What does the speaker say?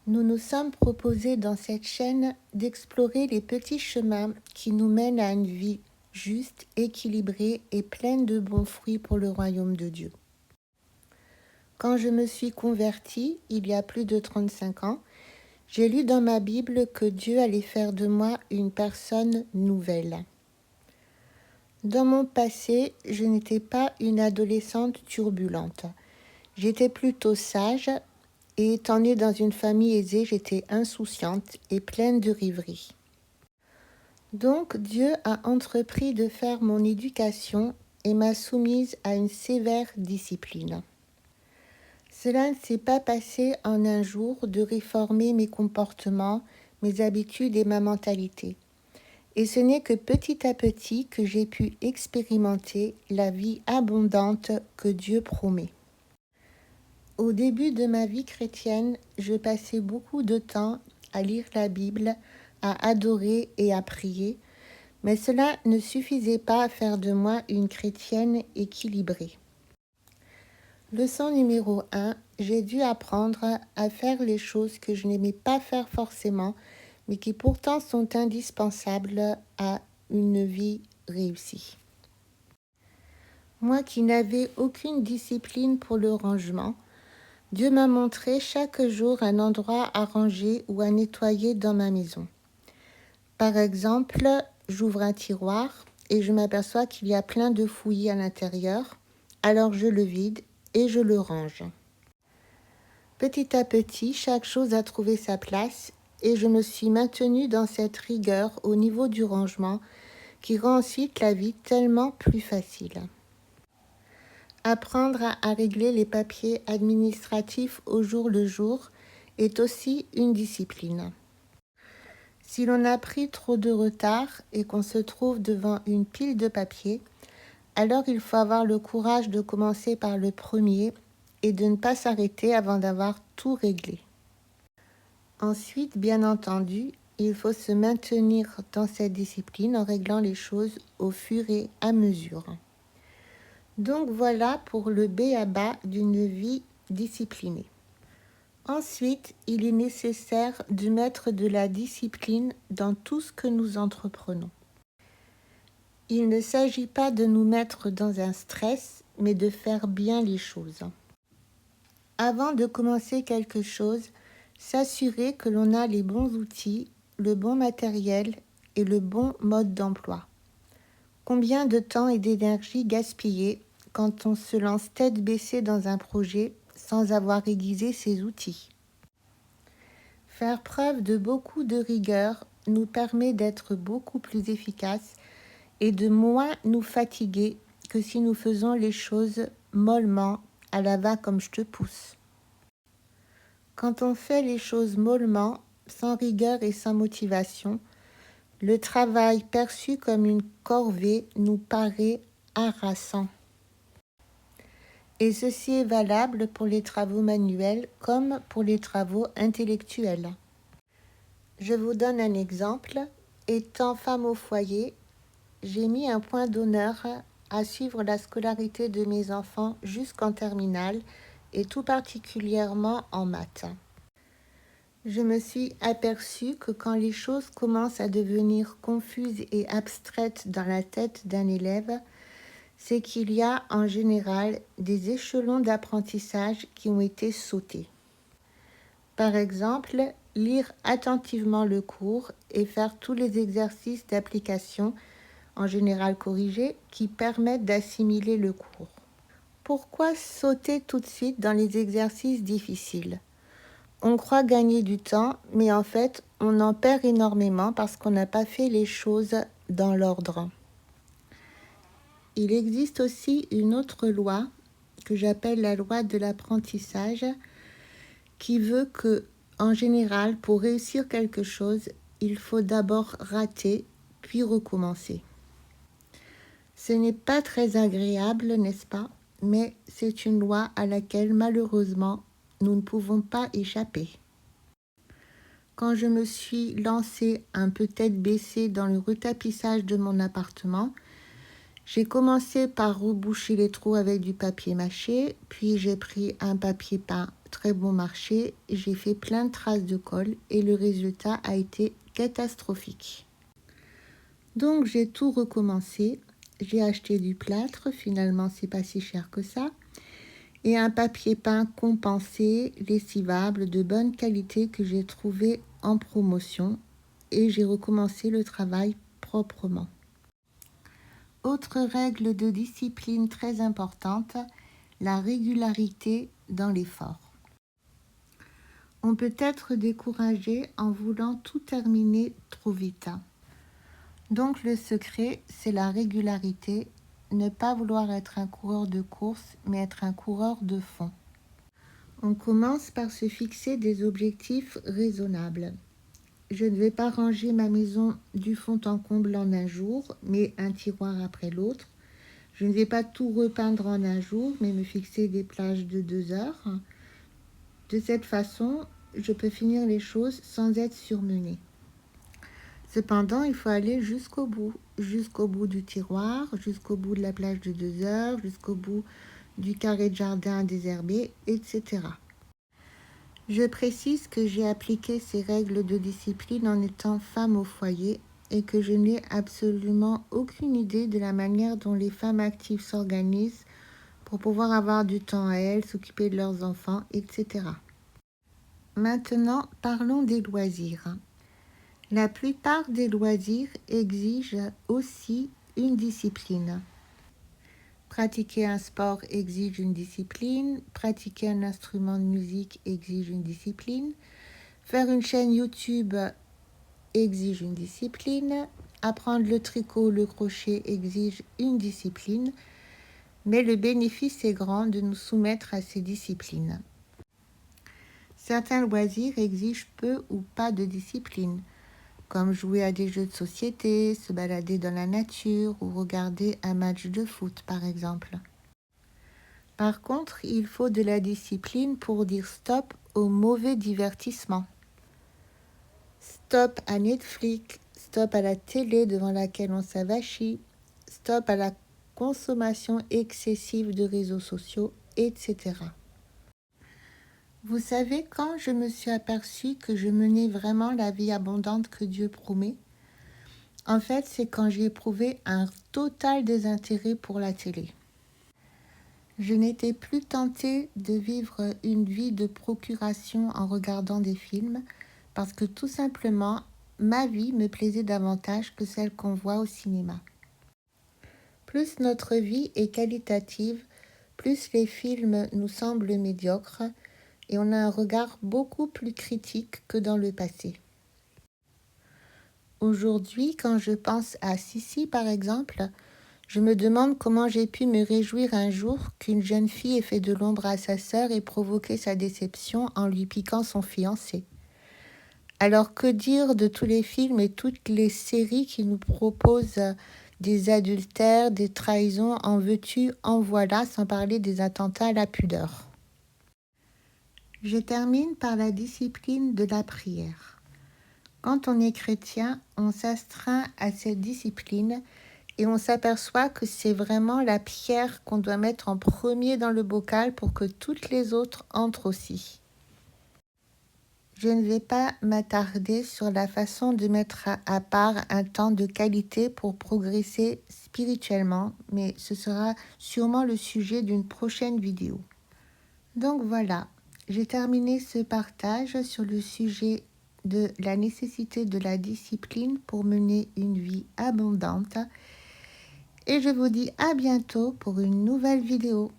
Nous nous sommes proposés dans cette chaîne d'explorer les petits chemins qui nous mènent à une vie juste, équilibrée et pleine de bons fruits pour le royaume de Dieu. Quand je me suis convertie, il y a plus de 35 ans, j'ai lu dans ma Bible que Dieu allait faire de moi une personne nouvelle. Dans mon passé, je n'étais pas une adolescente turbulente. J'étais plutôt sage et étant née dans une famille aisée, j'étais insouciante et pleine de rêveries. Donc Dieu a entrepris de faire mon éducation et m'a soumise à une sévère discipline. Cela ne s'est pas passé en un jour de réformer mes comportements, mes habitudes et ma mentalité. Et ce n'est que petit à petit que j'ai pu expérimenter la vie abondante que Dieu promet. Au début de ma vie chrétienne, je passais beaucoup de temps à lire la Bible, à adorer et à prier, mais cela ne suffisait pas à faire de moi une chrétienne équilibrée. Leçon numéro 1, j'ai dû apprendre à faire les choses que je n'aimais pas faire forcément, mais qui pourtant sont indispensables à une vie réussie. Moi qui n'avais aucune discipline pour le rangement, Dieu m'a montré chaque jour un endroit à ranger ou à nettoyer dans ma maison. Par exemple, j'ouvre un tiroir et je m'aperçois qu'il y a plein de fouillis à l'intérieur, alors je le vide et je le range. Petit à petit, chaque chose a trouvé sa place et je me suis maintenue dans cette rigueur au niveau du rangement qui rend ensuite la vie tellement plus facile. Apprendre à régler les papiers administratifs au jour le jour est aussi une discipline. Si l'on a pris trop de retard et qu'on se trouve devant une pile de papiers, alors il faut avoir le courage de commencer par le premier et de ne pas s'arrêter avant d'avoir tout réglé. Ensuite, bien entendu, il faut se maintenir dans cette discipline en réglant les choses au fur et à mesure. Donc voilà pour le b.a.-ba d'une vie disciplinée. Ensuite, il est nécessaire de mettre de la discipline dans tout ce que nous entreprenons. Il ne s'agit pas de nous mettre dans un stress, mais de faire bien les choses. Avant de commencer quelque chose, s'assurer que l'on a les bons outils, le bon matériel et le bon mode d'emploi. Combien de temps et d'énergie gaspillé quand on se lance tête baissée dans un projet sans avoir aiguisé ses outils. Faire preuve de beaucoup de rigueur nous permet d'être beaucoup plus efficaces et de moins nous fatiguer que si nous faisons les choses mollement à la va comme je te pousse. Quand on fait les choses mollement, sans rigueur et sans motivation, le travail perçu comme une corvée nous paraît harassant. Et ceci est valable pour les travaux manuels comme pour les travaux intellectuels. Je vous donne un exemple. Étant femme au foyer, j'ai mis un point d'honneur à suivre la scolarité de mes enfants jusqu'en terminale et tout particulièrement en maths. Je me suis aperçue que quand les choses commencent à devenir confuses et abstraites dans la tête d'un élève, c'est qu'il y a en général des échelons d'apprentissage qui ont été sautés. Par exemple, lire attentivement le cours et faire tous les exercices d'application, en général corrigés, qui permettent d'assimiler le cours. Pourquoi sauter tout de suite dans les exercices difficiles ? On croit gagner du temps, mais en fait, on en perd énormément parce qu'on n'a pas fait les choses dans l'ordre. Il existe aussi une autre loi que j'appelle la loi de l'apprentissage qui veut que, en général, pour réussir quelque chose, il faut d'abord rater puis recommencer. Ce n'est pas très agréable, n'est-ce pas ? Mais c'est une loi à laquelle, malheureusement, nous ne pouvons pas échapper. Quand je me suis lancée un peu tête baissée dans le retapissage de mon appartement, j'ai commencé par reboucher les trous avec du papier mâché, puis j'ai pris un papier peint très bon marché. J'ai fait plein de traces de colle et le résultat a été catastrophique. Donc j'ai tout recommencé. J'ai acheté du plâtre, finalement c'est pas si cher que ça, et un papier peint compensé, lessivable, de bonne qualité que j'ai trouvé en promotion, et j'ai recommencé le travail proprement. Autre règle de discipline très importante, la régularité dans l'effort. On peut être découragé en voulant tout terminer trop vite. Donc le secret, c'est la régularité, ne pas vouloir être un coureur de course, mais être un coureur de fond. On commence par se fixer des objectifs raisonnables. Je ne vais pas ranger ma maison du fond en comble en un jour, mais un tiroir après l'autre. Je ne vais pas tout repeindre en un jour, mais me fixer des plages de 2 heures. De cette façon, je peux finir les choses sans être surmenée. Cependant, il faut aller jusqu'au bout du tiroir, jusqu'au bout de la plage de 2 heures, jusqu'au bout du carré de jardin désherbé, etc. Je précise que j'ai appliqué ces règles de discipline en étant femme au foyer et que je n'ai absolument aucune idée de la manière dont les femmes actives s'organisent pour pouvoir avoir du temps à elles, s'occuper de leurs enfants, etc. Maintenant, parlons des loisirs. La plupart des loisirs exigent aussi une discipline. Pratiquer un sport exige une discipline, pratiquer un instrument de musique exige une discipline, faire une chaîne YouTube exige une discipline, apprendre le tricot ou le crochet exige une discipline, mais le bénéfice est grand de nous soumettre à ces disciplines. Certains loisirs exigent peu ou pas de discipline, comme jouer à des jeux de société, se balader dans la nature ou regarder un match de foot, par exemple. Par contre, il faut de la discipline pour dire stop au mauvais divertissement. Stop à Netflix, stop à la télé devant laquelle on s'avachit, stop à la consommation excessive de réseaux sociaux, etc. Vous savez, quand je me suis aperçue que je menais vraiment la vie abondante que Dieu promet, en fait, c'est quand j'ai éprouvé un total désintérêt pour la télé. Je n'étais plus tentée de vivre une vie de procuration en regardant des films parce que tout simplement, ma vie me plaisait davantage que celle qu'on voit au cinéma. Plus notre vie est qualitative, plus les films nous semblent médiocres et on a un regard beaucoup plus critique que dans le passé. Aujourd'hui, quand je pense à Sissi par exemple, je me demande comment j'ai pu me réjouir un jour qu'une jeune fille ait fait de l'ombre à sa sœur et provoqué sa déception en lui piquant son fiancé. Alors que dire de tous les films et toutes les séries qui nous proposent des adultères, des trahisons, en veux-tu, en voilà, sans parler des attentats à la pudeur. Je termine par la discipline de la prière. Quand on est chrétien, on s'astreint à cette discipline et on s'aperçoit que c'est vraiment la pierre qu'on doit mettre en premier dans le bocal pour que toutes les autres entrent aussi. Je ne vais pas m'attarder sur la façon de mettre à part un temps de qualité pour progresser spirituellement, mais ce sera sûrement le sujet d'une prochaine vidéo. Donc voilà, j'ai terminé ce partage sur le sujet de la nécessité de la discipline pour mener une vie abondante. Et je vous dis à bientôt pour une nouvelle vidéo.